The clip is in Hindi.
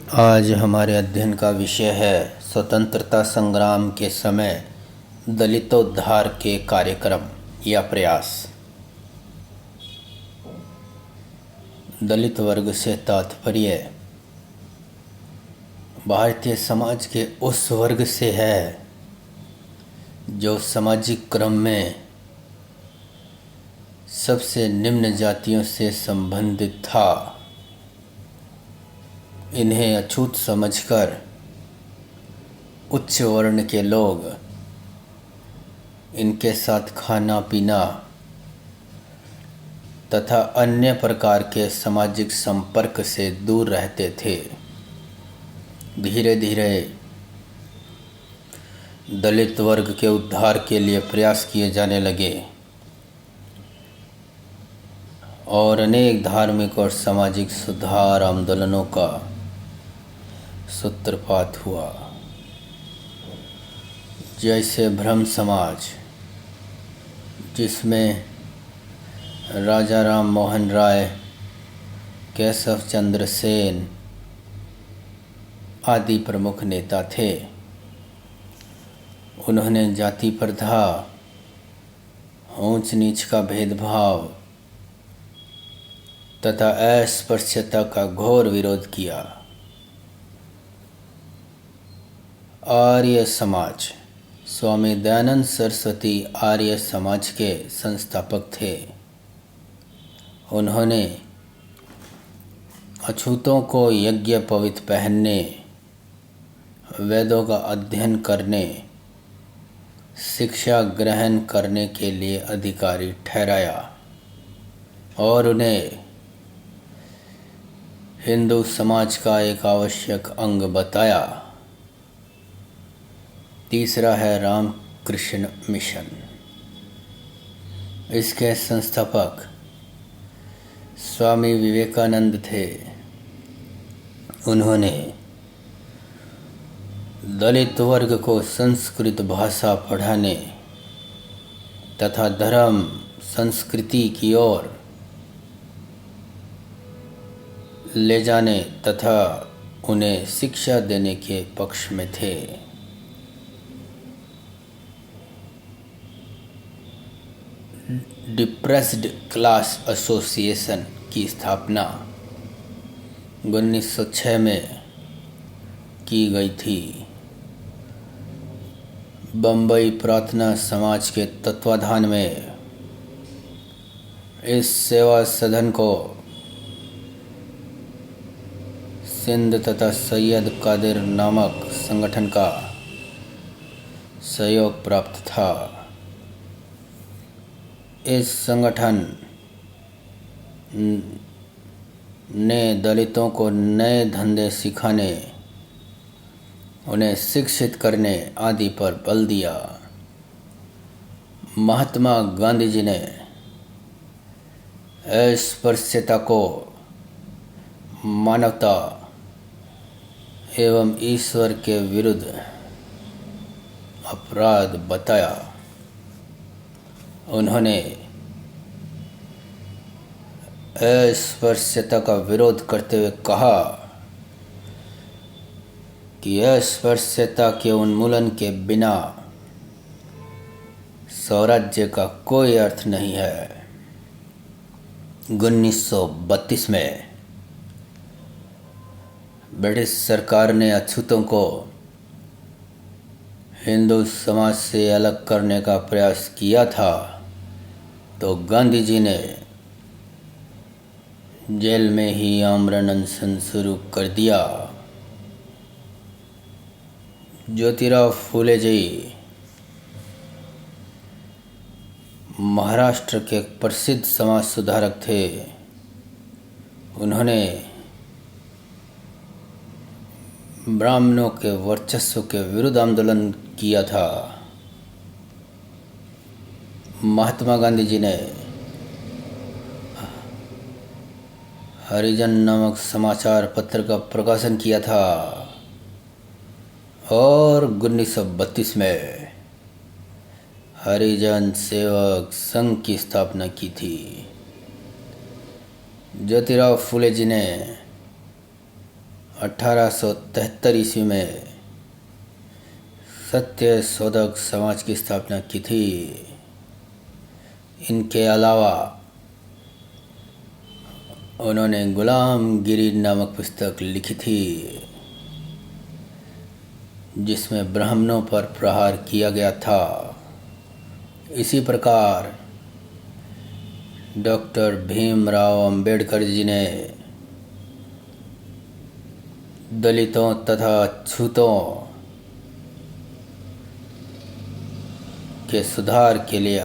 आज हमारे अध्ययन का विषय है स्वतंत्रता संग्राम के समय दलितोद्धार के कार्यक्रम या प्रयास। दलित वर्ग से तात्पर्य भारतीय समाज के उस वर्ग से है जो सामाजिक क्रम में सबसे निम्न जातियों से संबंधित था। इन्हें अछूत समझकर उच्च वर्ण के लोग इनके साथ खाना पीना तथा अन्य प्रकार के सामाजिक संपर्क से दूर रहते थे। धीरे धीरे दलित वर्ग के उद्धार के लिए प्रयास किए जाने लगे और अनेक धार्मिक और सामाजिक सुधार आंदोलनों का सूत्रपात हुआ, जैसे ब्रह्म समाज, जिसमें राजा राम मोहन राय, केशव चंद्र सेन आदि प्रमुख नेता थे। उन्होंने जाति प्रथा, ऊंच नीच का भेदभाव तथा अस्पृश्यता का घोर विरोध किया। आर्य समाज, स्वामी दयानंद सरस्वती आर्य समाज के संस्थापक थे। उन्होंने अछूतों को यज्ञ पवित्र पहनने, वेदों का अध्ययन करने, शिक्षा ग्रहण करने के लिए अधिकारी ठहराया और उन्हें हिंदू समाज का एक आवश्यक अंग बताया। तीसरा है रामकृष्ण मिशन। इसके संस्थापक स्वामी विवेकानंद थे। उन्होंने दलित वर्ग को संस्कृत भाषा पढ़ाने तथा धर्म संस्कृति की ओर ले जाने तथा उन्हें शिक्षा देने के पक्ष में थे। डिप्रेस्ड क्लास एसोसिएशन की स्थापना 1906 में की गई थी। बम्बई प्रार्थना समाज के तत्वाधान में इस सेवा सदन को सिंध तथा सैयद कादिर नामक संगठन का सहयोग प्राप्त था। इस संगठन ने दलितों को नए धंधे सिखाने, उन्हें शिक्षित करने आदि पर बल दिया। महात्मा गांधी जी ने अस्पृश्यता को मानवता एवं ईश्वर के विरुद्ध अपराध बताया। उन्होंने अस्पृश्यता का विरोध करते हुए कहा कि अस्पृश्यता के उन्मूलन के बिना स्वराज्य का कोई अर्थ नहीं है। 1932 में ब्रिटिश सरकार ने अछूतों को हिंदू समाज से अलग करने का प्रयास किया था, तो गांधी जी ने जेल में ही आमरण अनशन शुरू कर दिया। ज्योतिराव फूले जी महाराष्ट्र के प्रसिद्ध समाज सुधारक थे। उन्होंने ब्राह्मणों के वर्चस्व के विरुद्ध आंदोलन किया था। महात्मा गांधी जी ने हरिजन नामक समाचार पत्र का प्रकाशन किया था और 1932 में हरिजन सेवक संघ की स्थापना की थी। ज्योतिराव फूले जी ने 1873 ईस्वी में सत्य शोधक समाज की स्थापना की थी। इनके अलावा उन्होंने गुलामगिरी नामक पुस्तक लिखी थी, जिसमें ब्राह्मणों पर प्रहार किया गया था। इसी प्रकार डॉक्टर भीमराव अंबेडकर जी ने दलितों तथा छूतों के सुधार के लिए